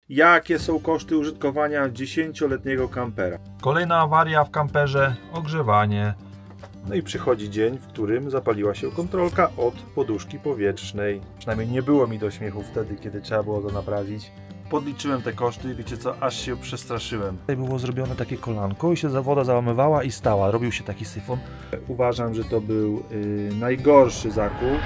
Jakie są koszty użytkowania 10-letniego kampera? Kolejna awaria w kamperze, ogrzewanie. No i przychodzi dzień, w którym zapaliła się kontrolka od poduszki powietrznej. Przynajmniej nie było mi do śmiechu wtedy, kiedy trzeba było to naprawić. Podliczyłem te koszty i wiecie co, aż się przestraszyłem. Tutaj było zrobione takie kolanko i się woda załamywała i stała. Robił się taki syfon. Uważam, że to był najgorszy zakup.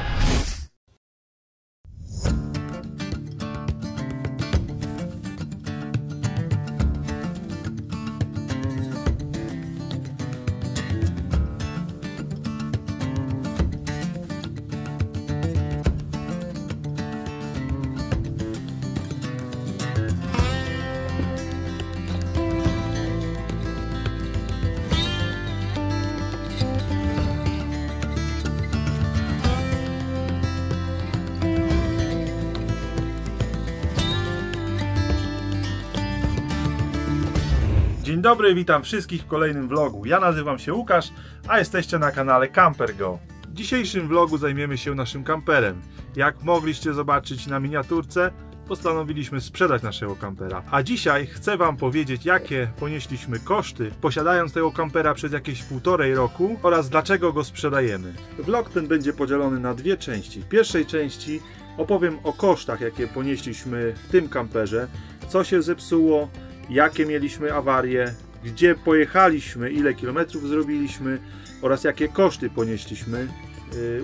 Dzień dobry, witam wszystkich w kolejnym vlogu. Ja nazywam się Łukasz, a jesteście na kanale Camper Go. W dzisiejszym vlogu zajmiemy się naszym kamperem. Jak mogliście zobaczyć na miniaturce, postanowiliśmy sprzedać naszego kampera. A dzisiaj chcę wam powiedzieć, jakie ponieśliśmy koszty posiadając tego kampera przez jakieś 1,5 roku oraz dlaczego go sprzedajemy. Vlog ten będzie podzielony na dwie części. W pierwszej części opowiem o kosztach, jakie ponieśliśmy w tym kamperze, co się zepsuło, jakie mieliśmy awarie, gdzie pojechaliśmy, ile kilometrów zrobiliśmy oraz jakie koszty ponieśliśmy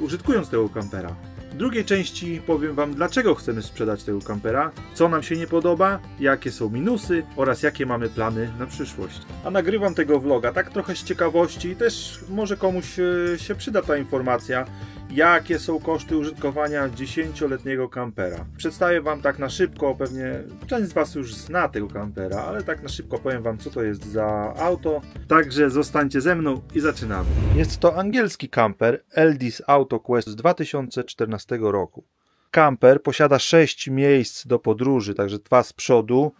użytkując tego kampera. W drugiej części powiem wam, dlaczego chcemy sprzedać tego kampera, co nam się nie podoba, jakie są minusy oraz jakie mamy plany na przyszłość. A nagrywam tego vloga tak trochę z ciekawości, też może komuś się przyda ta informacja, jakie są koszty użytkowania 10-letniego kampera. Przedstawię wam tak na szybko, pewnie część z was już zna tego kampera, ale tak na szybko powiem wam, co to jest za auto. Także zostańcie ze mną i zaczynamy. Jest to angielski kamper Eldis Auto Quest z 2014 roku. Kamper posiada 6 miejsc do podróży, także 2 z przodu.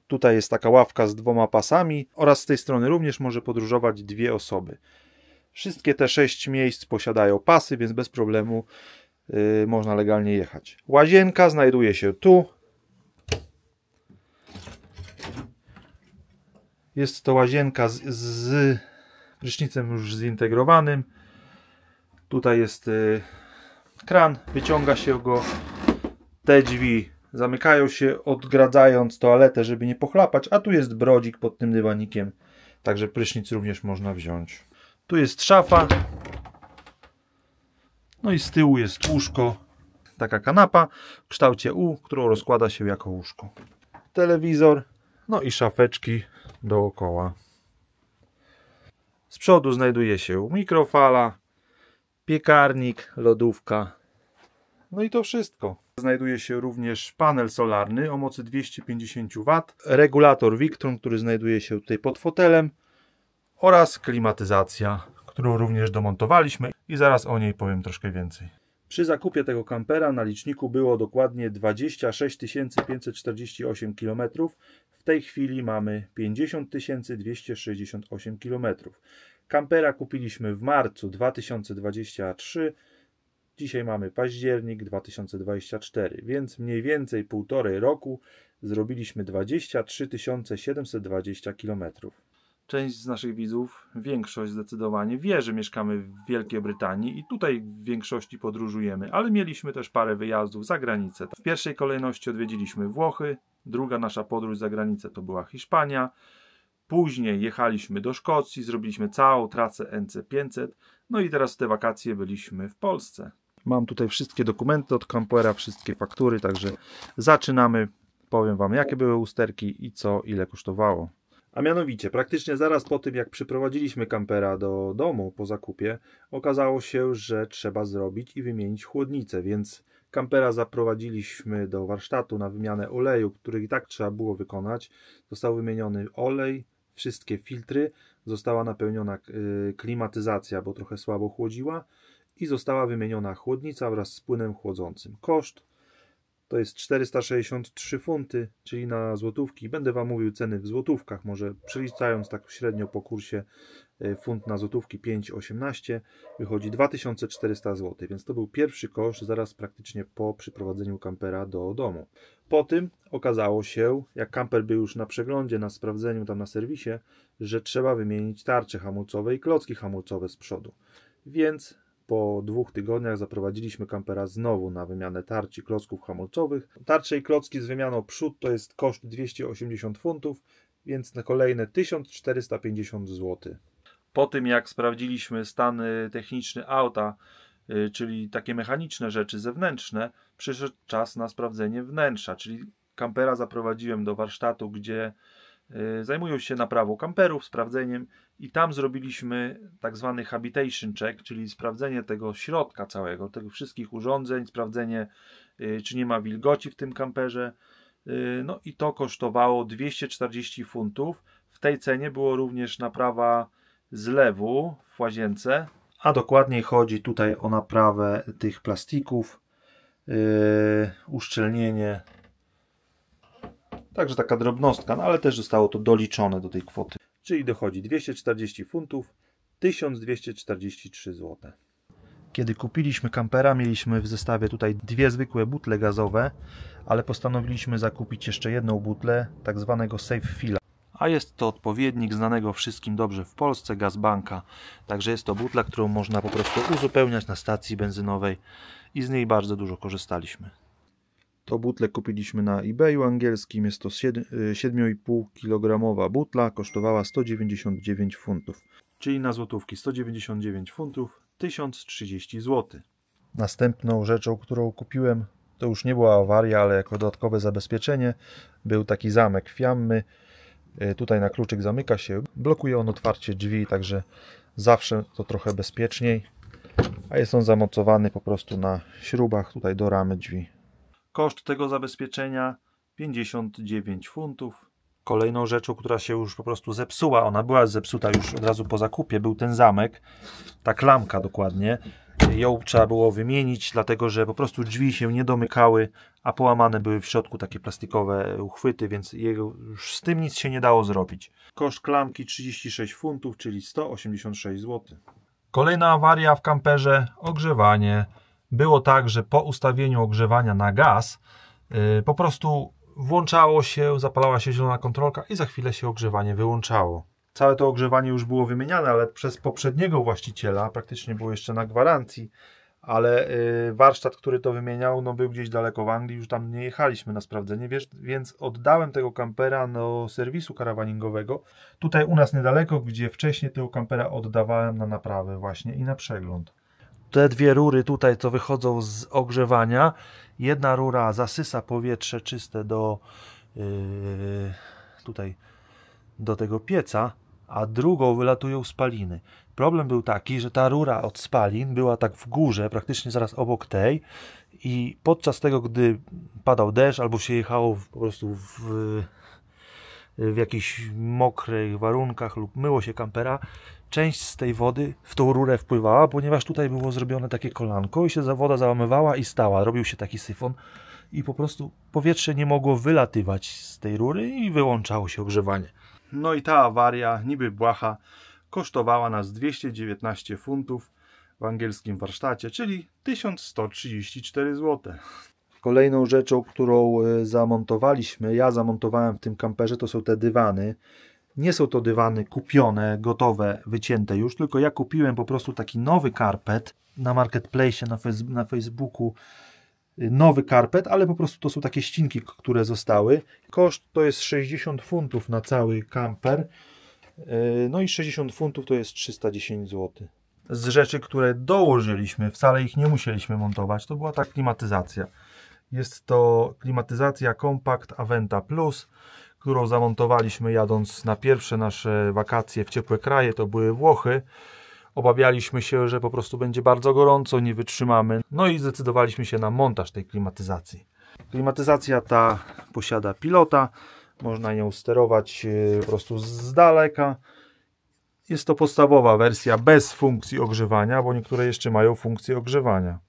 Tutaj jest taka ławka z 2 pasami oraz z tej strony również może podróżować 2 osoby. Wszystkie te 6 miejsc posiadają pasy, więc bez problemu można legalnie jechać. Łazienka znajduje się tu. Jest to łazienka z prysznicem już zintegrowanym. Tutaj jest kran, wyciąga się go. Te drzwi zamykają się, odgradzając toaletę, żeby nie pochlapać, a tu jest brodzik pod tym dywanikiem, także prysznic również można wziąć. Tu jest szafa, no i z tyłu jest łóżko, taka kanapa w kształcie U, którą rozkłada się jako łóżko. Telewizor, no i szafeczki dookoła. Z przodu znajduje się mikrofala, piekarnik, lodówka, no i to wszystko. Znajduje się również panel solarny o mocy 250 W, regulator Victron, który znajduje się tutaj pod fotelem, oraz klimatyzacja, którą również domontowaliśmy i zaraz o niej powiem troszkę więcej. Przy zakupie tego kampera na liczniku było dokładnie 26 548 km. W tej chwili mamy 50 268 km. Kampera kupiliśmy w marcu 2023. Dzisiaj mamy październik 2024, więc mniej więcej 1,5 roku zrobiliśmy 23 720 km. Część z naszych widzów, większość zdecydowanie wie, że mieszkamy w Wielkiej Brytanii i tutaj w większości podróżujemy, ale mieliśmy też parę wyjazdów za granicę. W pierwszej kolejności odwiedziliśmy Włochy, druga nasza podróż za granicę to była Hiszpania, później jechaliśmy do Szkocji, zrobiliśmy całą trasę NC500, no i teraz w te wakacje byliśmy w Polsce. Mam tutaj wszystkie dokumenty od kampera, wszystkie faktury, także zaczynamy. Powiem wam, jakie były usterki i co, ile kosztowało. A mianowicie, praktycznie zaraz po tym, jak przyprowadziliśmy kampera do domu po zakupie, okazało się, że trzeba zrobić i wymienić chłodnicę, więc kampera zaprowadziliśmy do warsztatu na wymianę oleju, który i tak trzeba było wykonać. Został wymieniony olej, wszystkie filtry, została napełniona klimatyzacja, bo trochę słabo chłodziła i została wymieniona chłodnica wraz z płynem chłodzącym. Koszt to jest 463 funty, czyli na złotówki. Będę Wam mówił ceny w złotówkach, może przeliczając tak średnio po kursie funt na złotówki 5,18 wychodzi 2400 zł, więc to był pierwszy koszt zaraz praktycznie po przyprowadzeniu kampera do domu. Po tym okazało się, jak kamper był już na przeglądzie, na sprawdzeniu tam na serwisie, że trzeba wymienić tarcze hamulcowe i klocki hamulcowe z przodu. Więc po 2 tygodniach zaprowadziliśmy kampera znowu na wymianę tarcz i klocków hamulcowych. Tarcze i klocki z wymianą przód to jest koszt 280 funtów, więc na kolejne 1450 zł. Po tym jak sprawdziliśmy stan techniczny auta, czyli takie mechaniczne rzeczy zewnętrzne, przyszedł czas na sprawdzenie wnętrza, czyli kampera zaprowadziłem do warsztatu, gdzie zajmują się naprawą kamperów, sprawdzeniem, i tam zrobiliśmy tak zwany habitation check, czyli sprawdzenie tego środka całego, tych wszystkich urządzeń, sprawdzenie czy nie ma wilgoci w tym kamperze. No i to kosztowało 240 funtów. W tej cenie było również naprawa zlewu w łazience, a dokładniej chodzi tutaj o naprawę tych plastików, uszczelnienie. Także taka drobnostka, no ale też zostało to doliczone do tej kwoty. Czyli dochodzi 240 funtów, 1243 zł. Kiedy kupiliśmy kampera, mieliśmy w zestawie tutaj 2 zwykłe butle gazowe, ale postanowiliśmy zakupić jeszcze jedną butlę, tak zwanego Safe Filla. A jest to odpowiednik znanego wszystkim dobrze w Polsce Gazbanka. Także jest to butla, którą można po prostu uzupełniać na stacji benzynowej i z niej bardzo dużo korzystaliśmy. To butlę kupiliśmy na eBayu angielskim, jest to 7,5 kg butla, kosztowała 199 funtów. Czyli na złotówki 199 funtów, 1030 zł. Następną rzeczą, którą kupiłem, to już nie była awaria, ale jako dodatkowe zabezpieczenie, był taki zamek Fiammy. Tutaj na kluczyk zamyka się, blokuje on otwarcie drzwi, także zawsze to trochę bezpieczniej. A jest on zamocowany po prostu na śrubach tutaj do ramy drzwi. Koszt tego zabezpieczenia 59 funtów. Kolejną rzeczą, która się już po prostu zepsuła, ona była zepsuta już od razu po zakupie, był ten zamek, ta klamka dokładnie. Ją trzeba było wymienić, dlatego że po prostu drzwi się nie domykały, a połamane były w środku takie plastikowe uchwyty, więc już z tym nic się nie dało zrobić. Koszt klamki 36 funtów, czyli 186 zł. Kolejna awaria w kamperze, ogrzewanie. Było tak, że po ustawieniu ogrzewania na gaz po prostu włączało się, zapalała się zielona kontrolka i za chwilę się ogrzewanie wyłączało. Całe to ogrzewanie już było wymieniane, ale przez poprzedniego właściciela, praktycznie było jeszcze na gwarancji, ale warsztat, który to wymieniał, no był gdzieś daleko w Anglii, już tam nie jechaliśmy na sprawdzenie, więc oddałem tego kampera do serwisu karawaningowego, tutaj u nas niedaleko, gdzie wcześniej tego kampera oddawałem na naprawę właśnie i na przegląd. Te 2 rury tutaj, co wychodzą z ogrzewania, jedna rura zasysa powietrze czyste tutaj do tego pieca, a drugą wylatują spaliny. Problem był taki, że ta rura od spalin była tak w górze, praktycznie zaraz obok tej, i podczas tego, gdy padał deszcz albo się jechało po prostu w jakichś mokrych warunkach lub myło się kampera, część z tej wody w tą rurę wpływała, ponieważ tutaj było zrobione takie kolanko i się woda załamywała i stała. Robił się taki syfon i po prostu powietrze nie mogło wylatywać z tej rury i wyłączało się ogrzewanie. No i ta awaria, niby błaha, kosztowała nas 219 funtów w angielskim warsztacie, czyli 1134 zł. Kolejną rzeczą, którą zamontowaliśmy, ja zamontowałem w tym kamperze, to są te dywany. Nie są to dywany kupione, gotowe, wycięte już, tylko ja kupiłem po prostu taki nowy karpet na marketplace, na Facebooku. Nowy karpet, ale po prostu to są takie ścinki, które zostały. Koszt to jest 60 funtów na cały kamper. No i 60 funtów to jest 310 zł. Z rzeczy, które dołożyliśmy, wcale ich nie musieliśmy montować, to była ta klimatyzacja. Jest to klimatyzacja Compact Aventa Plus, którą zamontowaliśmy jadąc na pierwsze nasze wakacje w ciepłe kraje, to były Włochy. Obawialiśmy się, że po prostu będzie bardzo gorąco, nie wytrzymamy. No i zdecydowaliśmy się na montaż tej klimatyzacji. Klimatyzacja ta posiada pilota, można nią sterować po prostu z daleka. Jest to podstawowa wersja bez funkcji ogrzewania, bo niektóre jeszcze mają funkcję ogrzewania.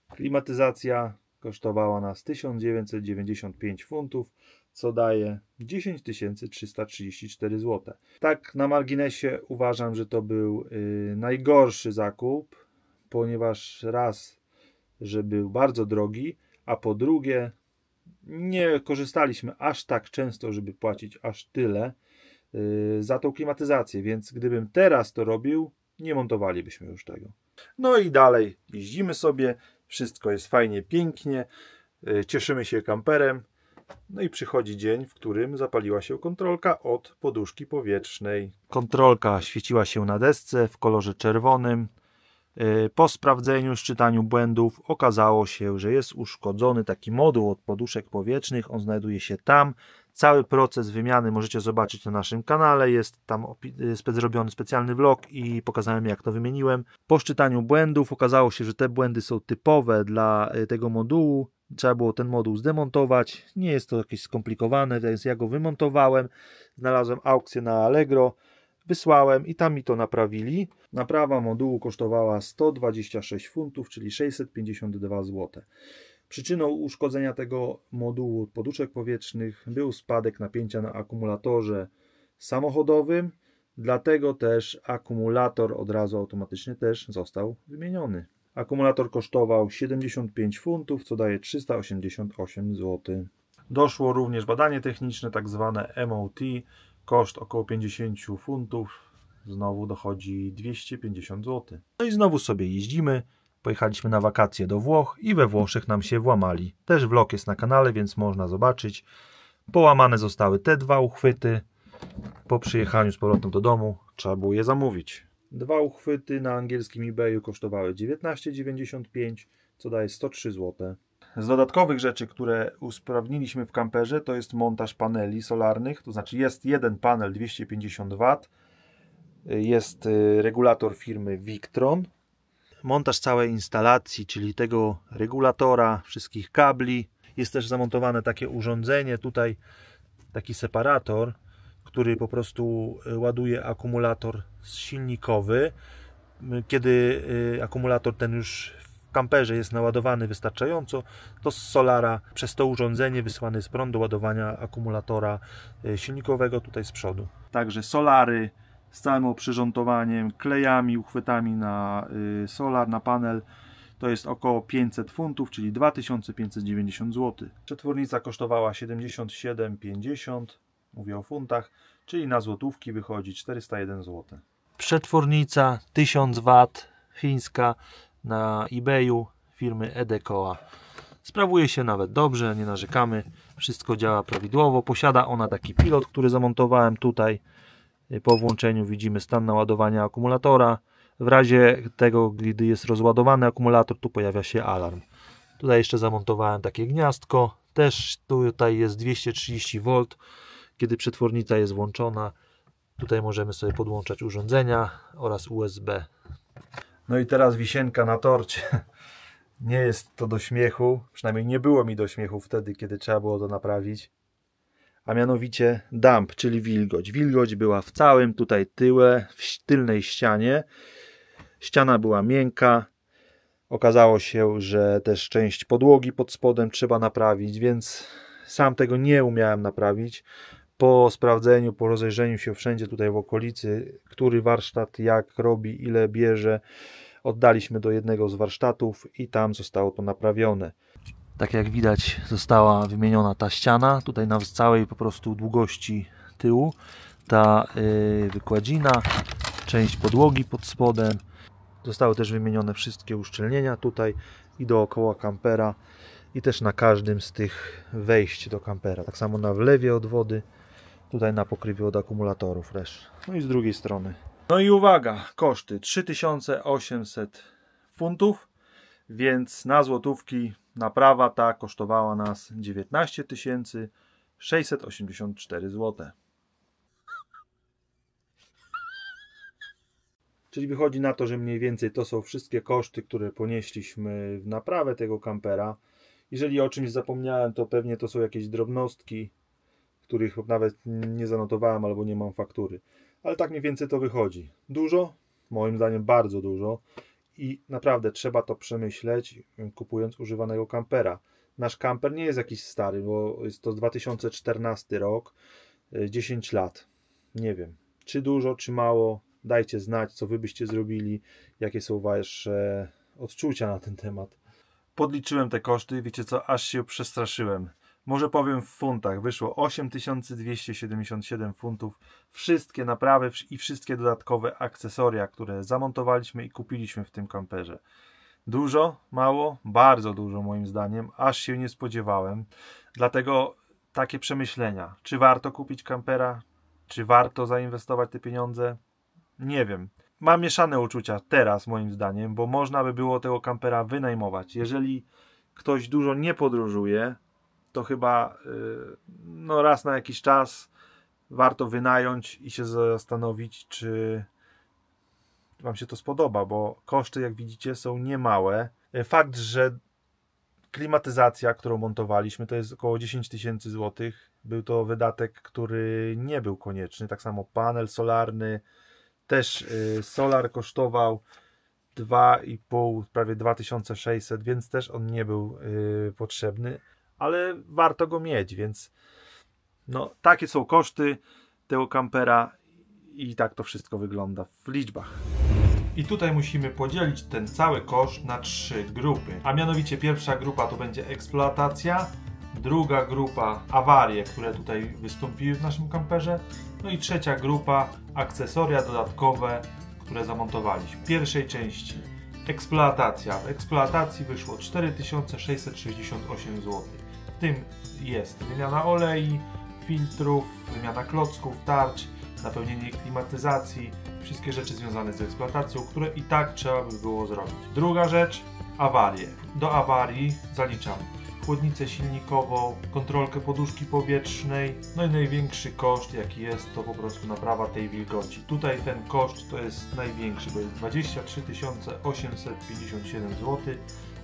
Klimatyzacja kosztowała nas 1995 funtów, co daje 10 334 zł. Tak na marginesie uważam, że to był najgorszy zakup, ponieważ raz, że był bardzo drogi, a po drugie nie korzystaliśmy aż tak często, żeby płacić aż tyle za tą klimatyzację, więc gdybym teraz to robił, nie montowalibyśmy już tego. No i dalej jeździmy sobie, wszystko jest fajnie, pięknie, cieszymy się kamperem. No i przychodzi dzień, w którym zapaliła się kontrolka od poduszki powietrznej. Kontrolka świeciła się na desce w kolorze czerwonym. Po sprawdzeniu, szczytaniu błędów okazało się, że jest uszkodzony taki moduł od poduszek powietrznych. On znajduje się tam. Cały proces wymiany możecie zobaczyć na naszym kanale. Jest tam zrobiony specjalny vlog i pokazałem, jak to wymieniłem. Po szczytaniu błędów okazało się, że te błędy są typowe dla tego modułu. Trzeba było ten moduł zdemontować. Nie jest to jakieś skomplikowane, więc ja go wymontowałem. Znalazłem aukcję na Allegro. Wysłałem i tam mi to naprawili. Naprawa modułu kosztowała 126 funtów, czyli 652 zł. Przyczyną uszkodzenia tego modułu poduszek powietrznych był spadek napięcia na akumulatorze samochodowym, dlatego też akumulator od razu automatycznie też został wymieniony. Akumulator kosztował 75 funtów, co daje 388 zł. Doszło również badanie techniczne, tak zwane MOT, koszt około 50 funtów, znowu dochodzi 250 zł. No i znowu sobie jeździmy. Pojechaliśmy na wakacje do Włoch i we Włoszech nam się włamali. Też vlog jest na kanale, więc można zobaczyć. Połamane zostały te dwa uchwyty. Po przyjechaniu z powrotem do domu trzeba było je zamówić. Dwa uchwyty na angielskim eBayu kosztowały 19,95, co daje 103 zł. Z dodatkowych rzeczy, które usprawniliśmy w kamperze, to jest montaż paneli solarnych. To znaczy jest jeden panel 250 W. Jest regulator firmy Victron. Montaż całej instalacji, czyli tego regulatora, wszystkich kabli. Jest też zamontowane takie urządzenie, tutaj taki separator, który po prostu ładuje akumulator silnikowy. Kiedy akumulator ten już w kamperze jest naładowany wystarczająco, to z solara przez to urządzenie wysłany jest prąd do ładowania akumulatora silnikowego tutaj z przodu. Także solary z całym oprzyrządowaniem, klejami, uchwytami na solar, na panel, to jest około 500 funtów, czyli 2590 zł. Przetwornica kosztowała 77,50, mówię o funtach, czyli na złotówki wychodzi 401 zł. Przetwornica 1000 W, chińska, na eBayu firmy Edekoa. Sprawuje się nawet dobrze, nie narzekamy, wszystko działa prawidłowo. Posiada ona taki pilot, który zamontowałem tutaj. Po włączeniu widzimy stan naładowania akumulatora. W razie tego, gdy jest rozładowany akumulator, tu pojawia się alarm. Tutaj jeszcze zamontowałem takie gniazdko. Też tutaj jest 230 V. Kiedy przetwornica jest włączona, tutaj możemy sobie podłączać urządzenia oraz USB. No i teraz wisienka na torcie. Nie jest to do śmiechu, przynajmniej nie było mi do śmiechu wtedy, kiedy trzeba było to naprawić. A mianowicie damp, czyli wilgoć. Wilgoć była w całym tutaj tyle, w tylnej ścianie. Ściana była miękka. Okazało się, że też część podłogi pod spodem trzeba naprawić, więc sam tego nie umiałem naprawić. Po sprawdzeniu, po rozejrzeniu się wszędzie tutaj w okolicy, który warsztat jak robi, ile bierze, oddaliśmy do jednego z warsztatów i tam zostało to naprawione. Tak jak widać, została wymieniona ta ściana, tutaj na całej po prostu długości tyłu, ta wykładzina, część podłogi pod spodem. Zostały też wymienione wszystkie uszczelnienia tutaj i dookoła kampera i też na każdym z tych wejść do kampera. Tak samo na wlewie od wody, tutaj na pokrywie od akumulatorów też. No i z drugiej strony. No i uwaga, koszty 3800 funtów, więc na złotówki naprawa ta kosztowała nas 19 684 zł. Czyli wychodzi na to, że mniej więcej to są wszystkie koszty, które ponieśliśmy w naprawę tego kampera. Jeżeli o czymś zapomniałem, to pewnie to są jakieś drobnostki, których nawet nie zanotowałem albo nie mam faktury. Ale tak mniej więcej to wychodzi. Dużo? Moim zdaniem bardzo dużo. I naprawdę trzeba to przemyśleć, kupując używanego kampera. nasz kamper nie jest jakiś stary, bo jest to 2014 rok, 10 lat. Nie wiem, czy dużo, czy mało. Dajcie znać, co wy byście zrobili, jakie są wasze odczucia na ten temat. Podliczyłem te koszty, wiecie co, aż się przestraszyłem. Może powiem w funtach, wyszło 8277 funtów. Wszystkie naprawy i wszystkie dodatkowe akcesoria, które zamontowaliśmy i kupiliśmy w tym kamperze. Dużo? Mało? Bardzo dużo moim zdaniem, aż się nie spodziewałem. Dlatego takie przemyślenia. Czy warto kupić kampera? Czy warto zainwestować te pieniądze? Nie wiem. Mam mieszane uczucia teraz moim zdaniem, bo można by było tego kampera wynajmować. Jeżeli ktoś dużo nie podróżuje, to chyba no raz na jakiś czas warto wynająć i się zastanowić, czy wam się to spodoba, bo koszty, jak widzicie, są niemałe. Fakt, że klimatyzacja, którą montowaliśmy, to jest około 10 tysięcy złotych. Był to wydatek, który nie był konieczny. Tak samo panel solarny, też solar kosztował 2,5, prawie 2600, więc też on nie był potrzebny, ale warto go mieć, więc no, takie są koszty tego kampera i tak to wszystko wygląda w liczbach. I tutaj musimy podzielić ten cały koszt na 3 grupy, a mianowicie pierwsza grupa to będzie eksploatacja, druga grupa awarie, które tutaj wystąpiły w naszym kamperze, no i trzecia grupa akcesoria dodatkowe, które zamontowaliśmy. W pierwszej części eksploatacja. W eksploatacji wyszło 4668 zł. W tym jest wymiana olei, filtrów, wymiana klocków, tarcz, napełnienie klimatyzacji, wszystkie rzeczy związane z eksploatacją, które i tak trzeba by było zrobić. Druga rzecz, awarie. Do awarii zaliczam chłodnicę silnikową, kontrolkę poduszki powietrznej, no i największy koszt jaki jest, to po prostu naprawa tej wilgoci. Tutaj ten koszt to jest największy, bo jest 23 857 zł,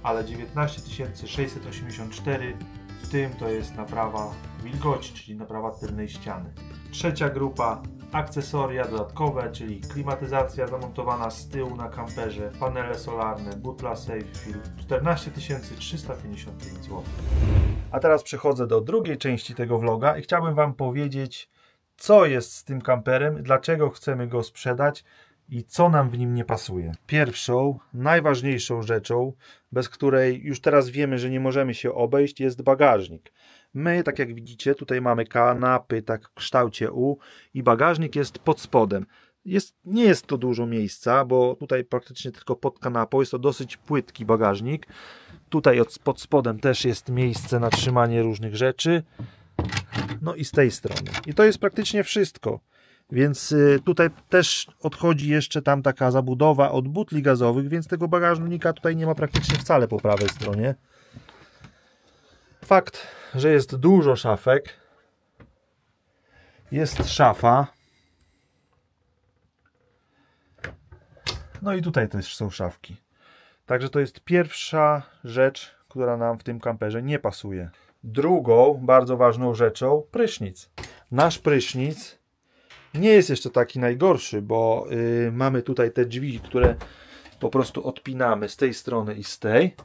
ale 19 684 w tym to jest naprawa wilgoci, czyli naprawa tylnej ściany. Trzecia grupa akcesoria dodatkowe, czyli klimatyzacja zamontowana z tyłu na kamperze, panele solarne, butla SafeFill, 14 355 zł. A teraz przechodzę do drugiej części tego vloga i chciałbym wam powiedzieć, co jest z tym kamperem, dlaczego chcemy go sprzedać i co nam w nim nie pasuje. Pierwszą, najważniejszą rzeczą, bez której już teraz wiemy, że nie możemy się obejść, jest bagażnik. My, tak jak widzicie, tutaj mamy kanapy tak w kształcie U i bagażnik jest pod spodem. Nie jest to dużo miejsca, bo tutaj praktycznie tylko pod kanapą jest to dosyć płytki bagażnik. Tutaj pod spodem też jest miejsce na trzymanie różnych rzeczy. No i z tej strony. I to jest praktycznie wszystko. Więc tutaj też odchodzi jeszcze tam taka zabudowa od butli gazowych, więc tego bagażnika tutaj nie ma praktycznie wcale po prawej stronie. Fakt, że jest dużo szafek. Jest szafa. No i tutaj też są szafki. Także to jest pierwsza rzecz, która nam w tym kamperze nie pasuje. Drugą bardzo ważną rzeczą, prysznic. Nasz prysznic nie jest jeszcze taki najgorszy, bo mamy tutaj te drzwi, które po prostu odpinamy z tej strony i z tej.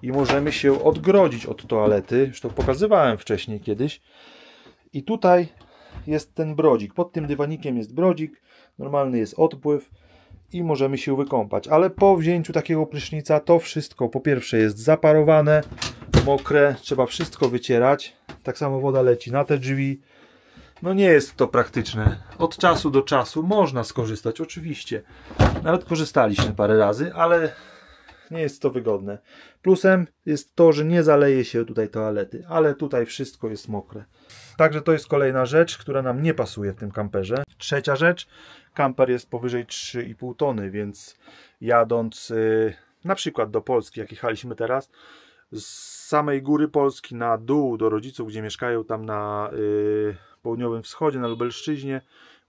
I możemy się odgrodzić od toalety. Już to pokazywałem wcześniej kiedyś. I tutaj jest ten brodzik. Pod tym dywanikiem jest brodzik. Normalny jest odpływ. I możemy się wykąpać. Ale po wzięciu takiego prysznica to wszystko po pierwsze jest zaparowane, mokre. Trzeba wszystko wycierać. Tak samo woda leci na te drzwi. No nie jest to praktyczne. Od czasu do czasu można skorzystać, oczywiście. Nawet korzystaliśmy parę razy, ale nie jest to wygodne. Plusem jest to, że nie zaleje się tutaj toalety, ale tutaj wszystko jest mokre. Także to jest kolejna rzecz, która nam nie pasuje w tym kamperze. Trzecia rzecz, kamper jest powyżej 3,5 tony, więc jadąc na przykład do Polski, jak jechaliśmy teraz, z samej góry Polski na dół do rodziców, gdzie mieszkają tam na południowym wschodzie, na Lubelszczyźnie,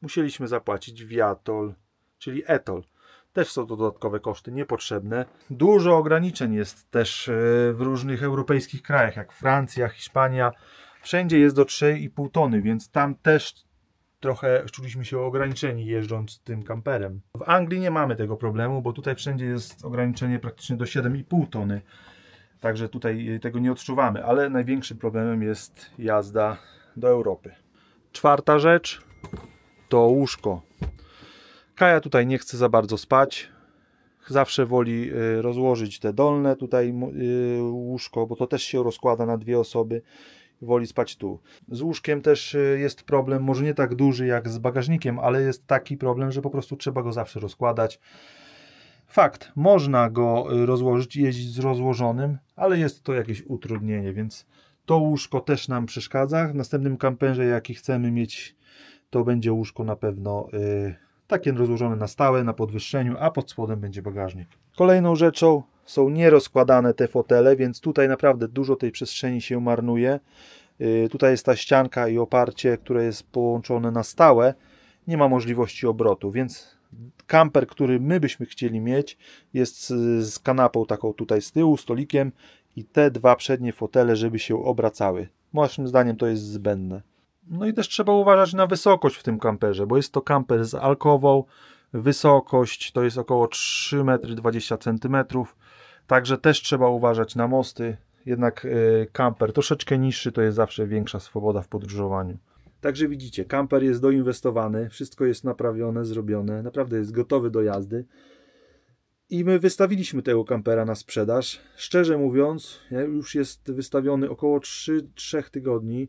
musieliśmy zapłacić viatol, czyli etol. Też są to dodatkowe koszty niepotrzebne. Dużo ograniczeń jest też w różnych europejskich krajach, jak Francja, Hiszpania. Wszędzie jest do 3,5 tony, więc tam też trochę czuliśmy się ograniczeni jeżdżąc tym kamperem. W Anglii nie mamy tego problemu, bo tutaj wszędzie jest ograniczenie praktycznie do 7,5 tony. Także tutaj tego nie odczuwamy, ale największym problemem jest jazda do Europy. Czwarta rzecz to łóżko. Kaja tutaj nie chce za bardzo spać. Zawsze woli rozłożyć te dolne tutaj łóżko, bo to też się rozkłada na dwie osoby. Woli spać tu. Z łóżkiem też jest problem, może nie tak duży jak z bagażnikiem, ale jest taki problem, że po prostu trzeba go zawsze rozkładać. Fakt, można go rozłożyć i jeździć z rozłożonym, ale jest to jakieś utrudnienie, więc to łóżko też nam przeszkadza. W następnym kamperze, jaki chcemy mieć, to będzie łóżko na pewno takie rozłożone na stałe, na podwyższeniu, a pod spodem będzie bagażnik. Kolejną rzeczą są nierozkładane te fotele, więc tutaj naprawdę dużo tej przestrzeni się marnuje. Tutaj jest ta ścianka i oparcie, które jest połączone na stałe. Nie ma możliwości obrotu, więc kamper, który my byśmy chcieli mieć, jest z kanapą taką tutaj z tyłu, stolikiem i te dwa przednie fotele, żeby się obracały. Moim zdaniem to jest zbędne. No i też trzeba uważać na wysokość w tym kamperze, bo jest to kamper z alkową. Wysokość to jest około 3,20 m, także też trzeba uważać na mosty. Jednak kamper troszeczkę niższy to jest zawsze większa swoboda w podróżowaniu. Także widzicie, kamper jest doinwestowany, wszystko jest naprawione, zrobione, naprawdę jest gotowy do jazdy. I my wystawiliśmy tego kampera na sprzedaż. Szczerze mówiąc, już jest wystawiony około 3 tygodni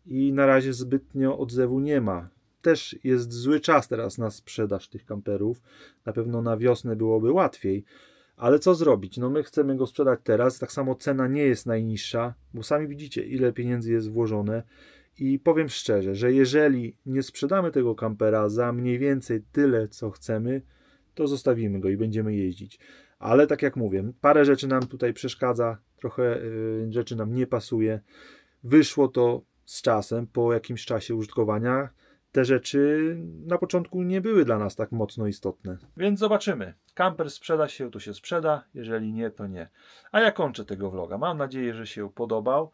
i na razie zbytnio odzewu nie ma. Też jest zły czas teraz na sprzedaż tych kamperów. Na pewno na wiosnę byłoby łatwiej. Ale co zrobić? No my chcemy go sprzedać teraz. Tak samo cena nie jest najniższa, bo sami widzicie, ile pieniędzy jest włożone. I powiem szczerze, że jeżeli nie sprzedamy tego kampera za mniej więcej tyle, co chcemy, to zostawimy go i będziemy jeździć. Ale tak jak mówię, parę rzeczy nam tutaj przeszkadza, trochę rzeczy nam nie pasuje. Wyszło to z czasem, po jakimś czasie użytkowania. Te rzeczy na początku nie były dla nas tak mocno istotne. Więc zobaczymy. Kamper sprzeda się, to się sprzeda. Jeżeli nie, to nie. A ja kończę tego vloga. Mam nadzieję, że się podobał.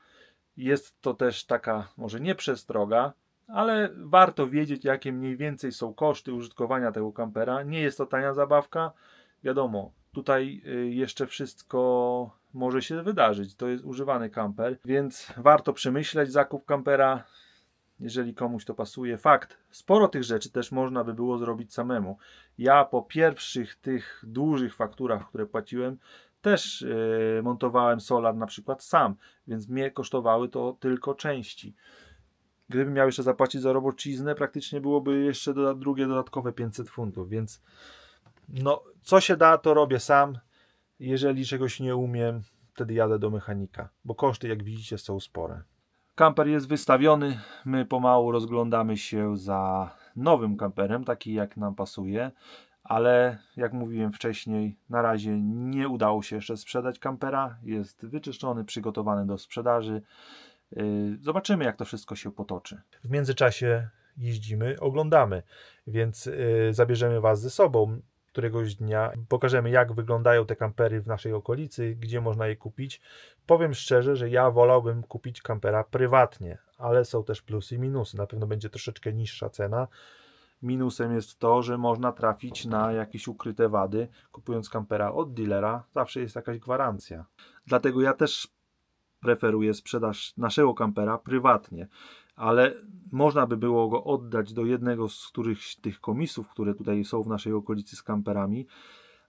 Jest to też taka, może nie przestroga, ale warto wiedzieć, jakie mniej więcej są koszty użytkowania tego kampera. Nie jest to tania zabawka. Wiadomo, tutaj jeszcze wszystko może się wydarzyć. To jest używany kamper, więc warto przemyśleć zakup kampera, jeżeli komuś to pasuje. Fakt, sporo tych rzeczy też można by było zrobić samemu. Ja po pierwszych tych dużych fakturach, które płaciłem, też montowałem solar na przykład sam, więc mnie kosztowały to tylko części. Gdybym miał jeszcze zapłacić za robociznę, praktycznie byłoby jeszcze drugie dodatkowe 500 funtów, więc no, co się da, to robię sam. Jeżeli czegoś nie umiem, wtedy jadę do mechanika, bo koszty, jak widzicie, są spore. Kamper jest wystawiony, my pomału rozglądamy się za nowym kamperem, taki jak nam pasuje, ale jak mówiłem wcześniej, na razie nie udało się jeszcze sprzedać kampera, jest wyczyszczony, przygotowany do sprzedaży. Zobaczymy, jak to wszystko się potoczy. W międzyczasie jeździmy, oglądamy, więc zabierzemy Was ze sobą któregoś dnia. Pokażemy, jak wyglądają te kampery w naszej okolicy, gdzie można je kupić. Powiem szczerze, że ja wolałbym kupić kampera prywatnie, ale są też plusy i minusy. Na pewno będzie troszeczkę niższa cena. Minusem jest to, że można trafić na jakieś ukryte wady. Kupując kampera od dealera, zawsze jest jakaś gwarancja. Dlatego ja też preferuję sprzedaż naszego kampera prywatnie, ale można by było go oddać do jednego z którychś tych komisów, które tutaj są w naszej okolicy z kamperami,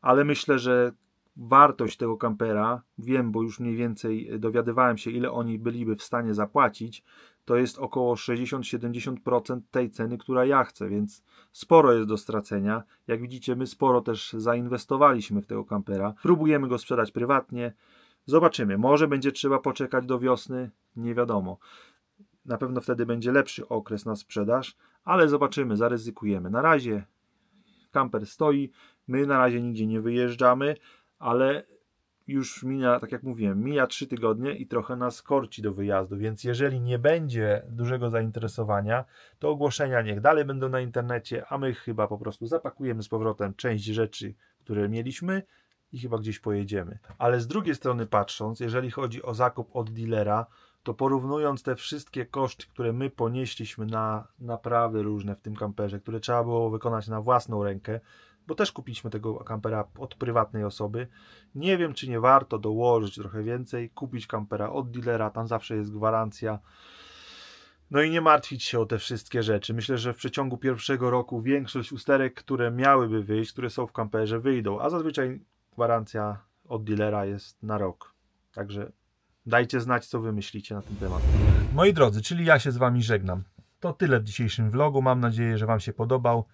ale myślę, że wartość tego kampera, wiem, bo już mniej więcej dowiadywałem się, ile oni byliby w stanie zapłacić, to jest około 60-70% tej ceny, która ja chcę, więc sporo jest do stracenia. Jak widzicie, my sporo też zainwestowaliśmy w tego kampera. Próbujemy go sprzedać prywatnie. Zobaczymy, może będzie trzeba poczekać do wiosny, nie wiadomo. Na pewno wtedy będzie lepszy okres na sprzedaż, ale zobaczymy, zaryzykujemy. Na razie kamper stoi, my na razie nigdzie nie wyjeżdżamy, ale już mija, tak jak mówiłem, mija 3 tygodnie i trochę nas korci do wyjazdu, więc jeżeli nie będzie dużego zainteresowania, to ogłoszenia niech dalej będą na internecie, a my chyba po prostu zapakujemy z powrotem część rzeczy, które mieliśmy i chyba gdzieś pojedziemy. Ale z drugiej strony patrząc, jeżeli chodzi o zakup od dealera, to porównując te wszystkie koszty, które my ponieśliśmy na naprawy różne w tym kamperze, które trzeba było wykonać na własną rękę, bo też kupiliśmy tego kampera od prywatnej osoby. Nie wiem, czy nie warto dołożyć trochę więcej, kupić kampera od dealera, tam zawsze jest gwarancja. No i nie martwić się o te wszystkie rzeczy. Myślę, że w przeciągu pierwszego roku większość usterek, które miałyby wyjść, które są w kamperze, wyjdą, a zazwyczaj gwarancja od dealera jest na rok. Także dajcie znać, co wy myślicie na ten temat. Moi drodzy, czyli ja się z wami żegnam. To tyle w dzisiejszym vlogu. Mam nadzieję, że wam się podobał.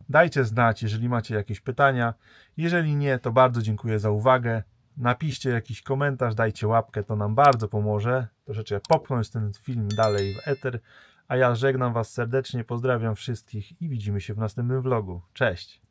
Dajcie znać, jeżeli macie jakieś pytania. Jeżeli nie, to bardzo dziękuję za uwagę. Napiszcie jakiś komentarz, dajcie łapkę, to nam bardzo pomoże. Troszeczkę popchnąć ten film dalej w eter. A ja żegnam was serdecznie, pozdrawiam wszystkich i widzimy się w następnym vlogu. Cześć!